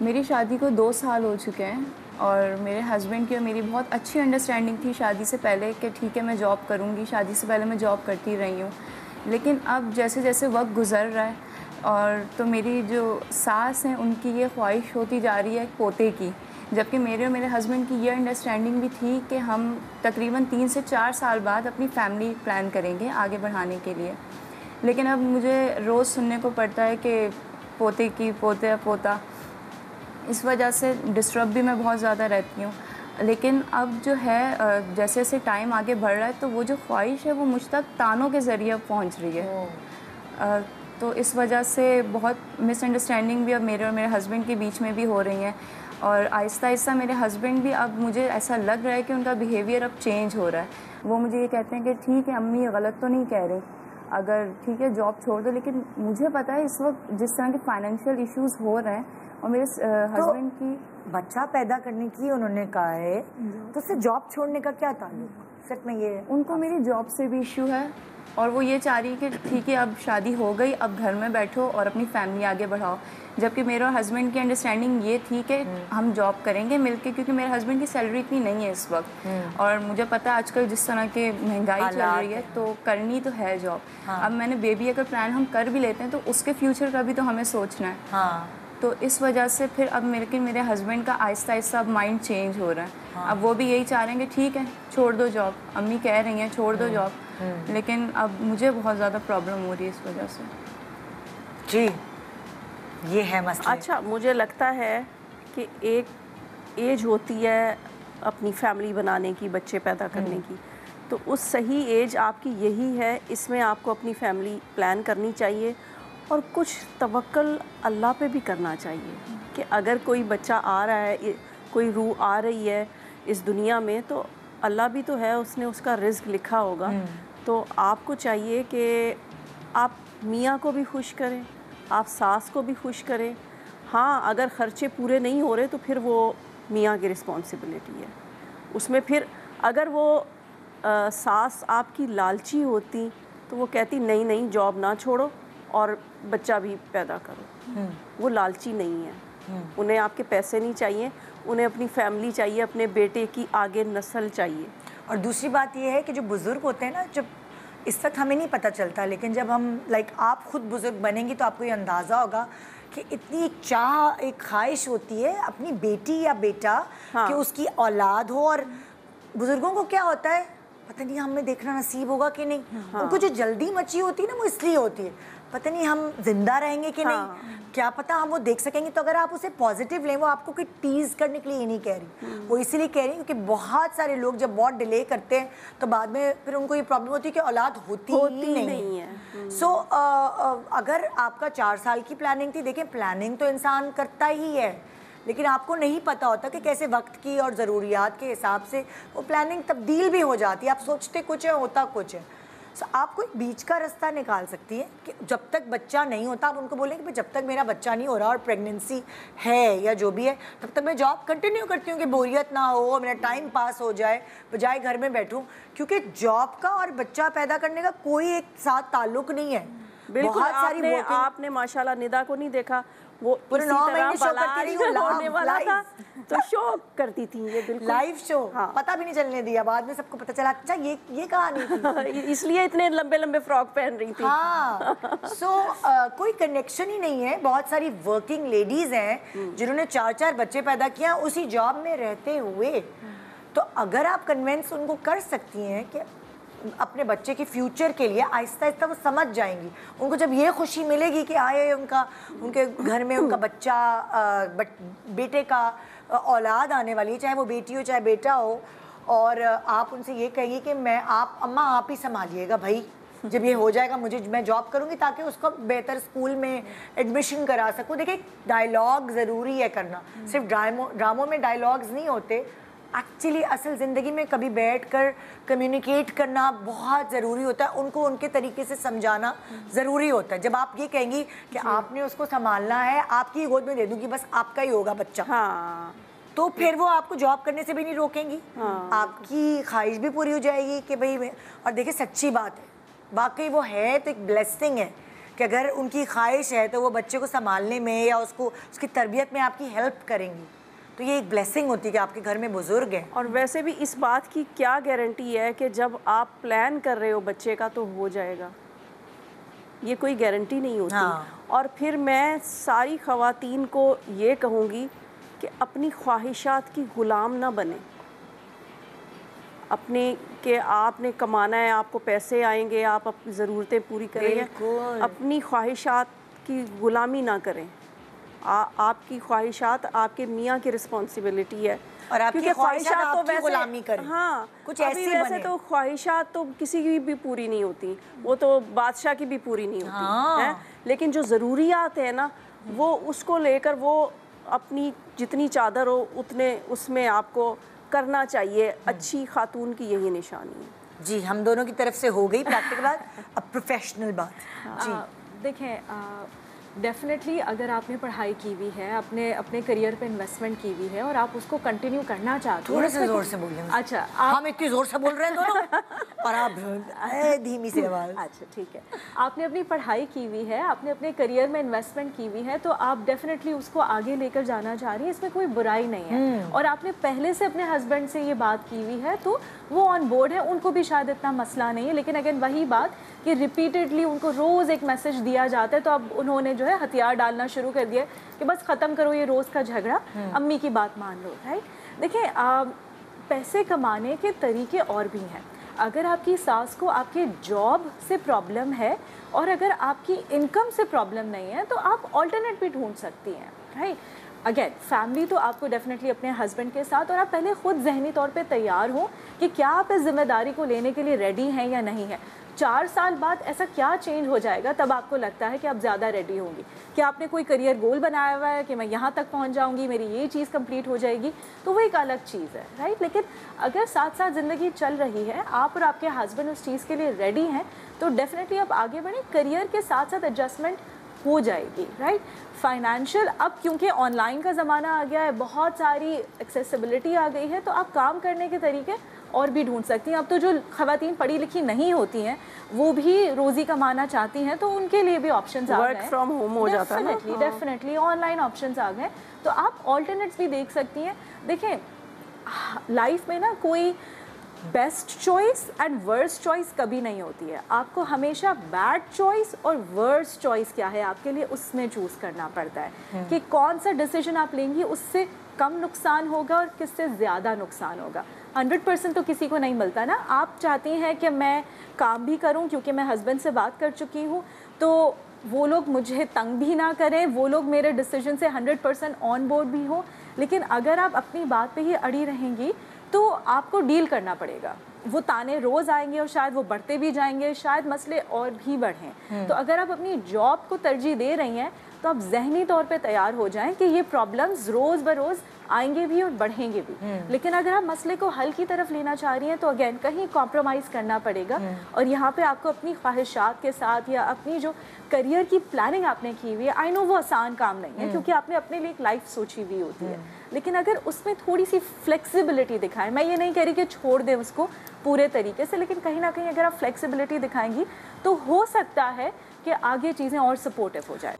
میری شادی کو 2 سال ہو چکے ہیں اور میرے ہسبینڈ کی اور میری بہت اچھی انڈرسٹینڈنگ تھی شادی سے پہلے کہ ٹھیک ہے میں جاب کروں گی. شادی سے پہلے میں جاب کرتی رہی ہوں, لیکن اب جیسے جیسے وقت گزر رہا ہے اور تو میری جو ساس ہیں ان کی یہ خواہش ہوتی جا رہی ہے پوتے کی, جبکہ میرے اور میرے ہسبینڈ کی یہ انڈرسٹینڈنگ بھی تھی کہ ہم تقریباً 3 سے 4 سال بعد اپنی فیملی پلان کریں گے آگے بڑھانے کے لیے. لیکن اب مجھے روز سننے کو پڑتا ہے کہ پوتے کی پوتا, اس وجہ سے ڈسٹرب بھی میں بہت زیادہ رہتی ہوں. لیکن اب جو ہے جیسے جیسے ٹائم آگے بڑھ رہا ہے تو وہ جو خواہش ہے وہ مجھ تک تانوں کے ذریعے پہنچ رہی ہے. تو اس وجہ سے بہت مس انڈرسٹینڈنگ بھی اب میرے اور میرے ہسبینڈ کے بیچ میں بھی ہو رہی ہیں, اور آہستہ آہستہ میرے ہسبینڈ بھی اب مجھے ایسا لگ رہا ہے کہ ان کا بیہیویئر اب چینج ہو رہا ہے. وہ مجھے یہ کہتے ہیں کہ ٹھیک ہے امی غلط تو نہیں کہہ رہی, اگر ٹھیک ہے جاب چھوڑ دو, لیکن مجھے پتہ ہے اس وقت جس طرح کے فائنینشیل ایشوز ہو رہے ہیں اور میرے ہسبینڈ کی بچہ پیدا کرنے کی انہوں نے کہا ہے, تو اس سے جاب چھوڑنے کا کیا تعلق؟ صرف میں یہ ان کو میری جاب سے بھی ایشو ہے اور وہ یہ چاہ رہی کہ ٹھیک ہے اب شادی ہو گئی, اب گھر میں بیٹھو اور اپنی فیملی آگے بڑھاؤ. جبکہ میرے اور ہسبینڈ کی انڈرسٹینڈنگ یہ تھی کہ ہم جاب کریں گے مل کے, کیونکہ میرے ہسبینڈ کی سیلری اتنی نہیں ہے اس وقت, اور مجھے پتہ ہے آج کل جس طرح کی مہنگائی چل رہی ہے تو کرنی تو ہے جاب. اب میں نے بیبی اگر پلان ہم کر بھی لیتے ہیں تو اس کے فیوچر کا بھی تو ہمیں سوچنا ہے. تو اس وجہ سے پھر اب میرے ہسبینڈ کا آہستہ آہستہ اب مائنڈ چینج ہو رہا ہے. اب وہ بھی یہی چاہ رہے ہیں کہ ٹھیک ہے چھوڑ دو جاب, امی کہہ رہی ہیں چھوڑ دو جاب, لیکن اب مجھے بہت زیادہ پرابلم ہو رہی ہے اس وجہ سے. جی یہ ہے مسئلہ. اچھا مجھے لگتا ہے کہ ایک ایج ہوتی ہے اپنی فیملی بنانے کی, بچے پیدا کرنے کی, تو اس صحیح ایج آپ کی یہی ہے, اس میں آپ کو اپنی فیملی پلان کرنی چاہیے اور کچھ توکل اللہ پہ بھی کرنا چاہیے کہ اگر کوئی بچہ آ رہا ہے, کوئی روح آ رہی ہے اس دنیا میں, تو اللہ بھی تو ہے, اس نے اس کا رزق لکھا ہوگا. تو آپ کو چاہیے کہ آپ میاں کو بھی خوش کریں, آپ ساس کو بھی خوش کریں. ہاں اگر خرچے پورے نہیں ہو رہے تو پھر وہ میاں کی رسپانسبلٹی ہے. اس میں پھر اگر وہ ساس آپ کی لالچی ہوتی تو وہ کہتی نہیں نہیں جاب نہ چھوڑو اور بچہ بھی پیدا کرو. وہ لالچی نہیں ہے, انہیں آپ کے پیسے نہیں چاہیے, انہیں اپنی فیملی چاہیے, اپنے بیٹے کی آگے نسل چاہیے. اور دوسری بات یہ ہے کہ جو بزرگ ہوتے ہیں نا, جب اس وقت ہمیں نہیں پتہ چلتا, لیکن جب ہم آپ خود بزرگ بنیں گی تو آپ کو یہ اندازہ ہوگا کہ اتنی ایک چاہ, ایک خواہش ہوتی ہے اپنی بیٹی یا بیٹا کہ اس کی اولاد ہو. اور بزرگوں کو کیا ہوتا ہے پتہ نہیں ہمیں دیکھنا نصیب ہوگا کہ نہیں. ان کو جو جلدی مچی ہوتی ہے نا وہ اس لیے ہوتی ہے, پتہ نہیں ہم زندہ رہیں گے کہ نہیں, کیا پتہ ہم وہ دیکھ سکیں گے. تو اگر آپ اسے پازیٹیو لیں, وہ آپ کو کوئی ٹیز کرنے کے لیے یہ نہیں کہہ رہی, وہ اسی لیے کہہ رہی ہیں کیونکہ بہت سارے لوگ جب بہت ڈیلے کرتے ہیں تو بعد میں پھر ان کو یہ پرابلم ہوتی ہے کہ اولاد ہوتی ہی نہیں ہے. سو اگر آپ کا 4 سال کی پلاننگ تھی, دیکھیں پلاننگ تو انسان کرتا ہی ہے, لیکن آپ کو نہیں پتہ ہوتا کہ کیسے وقت کی اور ضروریات کے حساب سے وہ پلاننگ تبدیل بھی ہو جاتی ہے. آپ سوچتے کچھ ہے ہوتا کچھ ہے. آپ کوئی بیچ کا رستہ نکال سکتی ہے کہ جب تک بچہ نہیں ہوتا آپ ان کو بولیں کہ جب تک میرا بچہ نہیں ہو رہا اور پریگننسی ہے یا جو بھی ہے تب تک میں جاب کنٹینیو کرتی ہوں کہ بوریت نہ ہو, میرا ٹائم پاس ہو جائے, بجائے گھر میں بیٹھوں. کیونکہ جاب کا اور بچہ پیدا کرنے کا کوئی ایک ساتھ تعلق نہیں ہے. بالکل. آپ نے ماشاءاللہ ندا کو نہیں دیکھا, وہ اسی طرح بلا ہونے والا تھا تو شو کرتی تھی, یہ بالکل لائیو شو, پتہ بھی نہیں چلنے دیا, بعد میں سب کو پتہ چلا اچھا یہ کہانی تھی, اس لیے اتنے لمبے لمبے فراک پہن رہی تھی. ہاں. سو کوئی کنیکشن ہی نہیں ہے. بہت ساری ورکنگ لیڈیز ہیں جنہوں نے 4 بچے پیدا کیا اسی جاب میں رہتے ہوئے. تو اگر آپ کنونس ان کو کر سکتی ہیں کہ اپنے بچے کے فیوچر کے لیے, آہستہ آہستہ وہ سمجھ جائیں گی. ان کو جب یہ خوشی ملے گی کہ آئے ان کے گھر میں ان کا بچہ, بیٹے کا اولاد آنے والی ہے, چاہے وہ بیٹی ہو چاہے بیٹا ہو, اور آپ ان سے یہ کہیے کہ اماں آپ ہی سنبھالیے گا بھائی, جب یہ ہو جائے گا میں جاب کروں گی تاکہ اس کو بہتر اسکول میں ایڈمیشن کرا سکوں. دیکھیں ڈائلاگ ضروری ہے کرنا, صرف ڈراموں میں ڈائلاگز نہیں ہوتے, ایکچولی اصل زندگی میں کبھی بیٹھ کر کمیونیکیٹ کرنا بہت ضروری ہوتا ہے. ان کو ان کے طریقے سے سمجھانا ضروری ہوتا ہے. جب آپ یہ کہیں گی کہ آپ نے اس کو سنبھالنا ہے, آپ کی گود میں دے دوں گی, بس آپ کا ہی ہوگا بچہ, تو پھر وہ آپ کو جاب کرنے سے بھی نہیں روکیں گی, آپ کی خواہش بھی پوری ہو جائے گی کہ بھائی. اور دیکھیں سچی بات ہے, واقعی وہ ہے تو ایک بلیسنگ ہے کہ اگر ان کی خواہش ہے تو وہ بچے کو سنبھالنے میں یا اس کی تربیت میں آپ کی ہیلپ کریں گی، تو یہ ایک بلیسنگ ہوتی ہے کہ آپ کے گھر میں بزرگ ہیں. اور ویسے بھی اس بات کی کیا گارنٹی ہے کہ جب آپ پلان کر رہے ہو بچے کا تو ہو جائے گا؟ یہ کوئی گارنٹی نہیں ہوتی. اور پھر میں ساری خواتین کو یہ کہوں گی کہ اپنی خواہشات کی غلام نہ بنیں. اپنے کہ آپ نے کمانا ہے، آپ کو پیسے آئیں گے، آپ اپنی ضرورتیں پوری کریں گے، اپنی خواہشات کی غلامی نہ کریں. آپ کی خواہشات آپ کے میاں کی رسپانسبلٹی ہے، اور آپ کی خواہشات آپ کی غلامی کریں. ہاں کچھ ایسی ویسے تو خواہشات تو کسی کی بھی پوری نہیں ہوتی، وہ تو بادشاہ کی بھی پوری نہیں ہوتی، لیکن جو ضروریات ہیں نا وہ اس کو لے کر وہ اپنی جتنی چادر ہو اتنے اس میں آپ کو کرنا چاہیے. اچھی خاتون کی یہی نشانی ہے. جی ہم دونوں کی طرف سے ہو گئی پریکٹیکل بات. اب پروفیشنل بات. جی دیکھیں ڈیفینیٹلی اگر آپ نے پڑھائی کی ہوئی ہے، اپنے کریئر پہ انویسٹمنٹ کی ہوئی ہے اور آپ اس کو کنٹینیو کرنا چاہتے ہیں. تھوڑے سے زور سے بولیں. اچھا ہم اتنی زور سے بول رہے ہیں دونوں اور آپ دھیمی سی آواز. اچھا ٹھیک ہے. آپ نے اپنی پڑھائی کی ہوئی ہے، آپ نے اپنے کریئر میں انویسٹمنٹ کی ہوئی ہے، تو آپ ڈیفینیٹلی اس کو آگے لے کر جانا چاہ رہی ہیں، اس میں کوئی برائی نہیں ہے. اور آپ نے پہلے سے اپنے ہسبینڈ سے یہ بات کی ہوئی ہے تو وہ آن بورڈ ہے، ان کو بھی شاید اتنا مسئلہ نہیں ہے. لیکن اگین وہی بات کہ ریپیٹڈلی ان کو روز ایک میسج دیا جاتا ہے، تو اب انہوں نے جو ہے ہتھیار ڈالنا شروع کر دیا کہ بس ختم کرو یہ روز کا جھگڑا، امی کی بات مان لو. رائٹ. دیکھیں پیسے کمانے کے طریقے اور بھی ہیں. اگر آپ کی ساس کو آپ کے جاب سے پرابلم ہے اور اگر آپ کی انکم سے پرابلم نہیں ہے تو آپ آلٹرنیٹ بھی ڈھونڈ سکتی ہیں. رائٹ. اگین فیملی تو آپ کو ڈیفینیٹلی اپنے ہسبینڈ کے ساتھ، اور آپ پہلے خود ذہنی طور پہ تیار ہوں کہ کیا آپ اس ذمہ داری کو لینے کے لیے ریڈی ہیں یا نہیں ہے. 4 سال بعد ایسا کیا چینج ہو جائے گا تب آپ کو لگتا ہے کہ آپ زیادہ ریڈی ہوں گی؟ کہ آپ نے کوئی کریئر گول بنایا ہوا ہے کہ میں یہاں تک پہنچ جاؤں گی، میری یہ چیز کمپلیٹ ہو جائے گی، تو وہ ایک الگ چیز ہے. رائٹ. لیکن اگر ساتھ ساتھ زندگی چل رہی ہے، آپ اور آپ کے ہسبینڈ اس چیز کے لیے ریڈی ہیں، تو ڈیفینیٹلی آپ آگے بڑھیں. کریئر کے ساتھ ساتھ ایڈجسٹمنٹ ہو جائے گی. رائٹ. فائنینشیل اب کیونکہ آن لائن کا زمانہ آ گیا ہے، بہت ساری ایکسیسیبلٹی آ گئی ہے، تو آپ کام کرنے کے طریقے اور بھی ڈھونڈ سکتی ہیں. اب تو جو خواتین پڑھی لکھی نہیں ہوتی ہیں وہ بھی روزی کمانا چاہتی ہیں، تو ان کے لیے بھی آپشنز آ گئے ہیں. ورک فرام ہوم ہو جاتا ہے نا. ڈیفینیٹلی آن لائن آپشنز آ گئے، تو آپ آلٹرنیٹس بھی دیکھ سکتی ہیں. دیکھیں لائف میں نا کوئی best choice and worst choice کبھی نہیں ہوتی ہے. آپ کو ہمیشہ بیڈ چوائس اور ورسٹ چوائس کیا ہے آپ کے لیے اس میں چوز کرنا پڑتا ہے کہ کون سا ڈیسیجن آپ لیں گی اس سے کم نقصان ہوگا اور کس سے زیادہ نقصان ہوگا. 100% تو کسی کو نہیں ملتا نا. آپ چاہتی ہیں کہ میں کام بھی کروں کیونکہ میں ہسبینڈ سے بات کر چکی ہوں، تو وہ لوگ مجھے تنگ بھی نہ کریں، وہ لوگ میرے ڈیسیجن سے 100% آن بورڈ بھی ہوں. لیکن اگر آپ اپنی بات پہ ہی اڑی رہیں گی تو آپ کو ڈیل کرنا پڑے گا. وہ تانے روز آئیں گے اور شاید وہ بڑھتے بھی جائیں گے، شاید مسئلے اور بھی بڑھیں. تو اگر آپ اپنی جاب کو ترجیح دے رہی ہیں تو آپ ذہنی طور پہ تیار ہو جائیں کہ یہ پرابلمز روز بروز آئیں گے بھی اور بڑھیں گے بھی. لیکن اگر آپ مسئلے کو حل کی طرف لینا چاہ رہی ہیں تو اگین کہیں کمپرومائز کرنا پڑے گا. اور یہاں پہ آپ کو اپنی خواہشات کے ساتھ یا اپنی جو کریئر کی پلاننگ آپ نے کی ہوئی ہے، آئی نو وہ آسان کام نہیں ہے کیونکہ آپ نے اپنے لیے ایک لائف سوچی ہوئی ہوتی ہے، لیکن اگر اس میں تھوڑی سی فلیکسیبلٹی دکھائیں، میں یہ نہیں کہہ رہی کہ چھوڑ دیں اس کو پورے طریقے سے، لیکن کہیں نہ کہیں اگر آپ فلیکسیبلٹی دکھائیں گی تو ہو سکتا ہے کہ آگے چیزیں اور سپورٹیو ہو جائیں.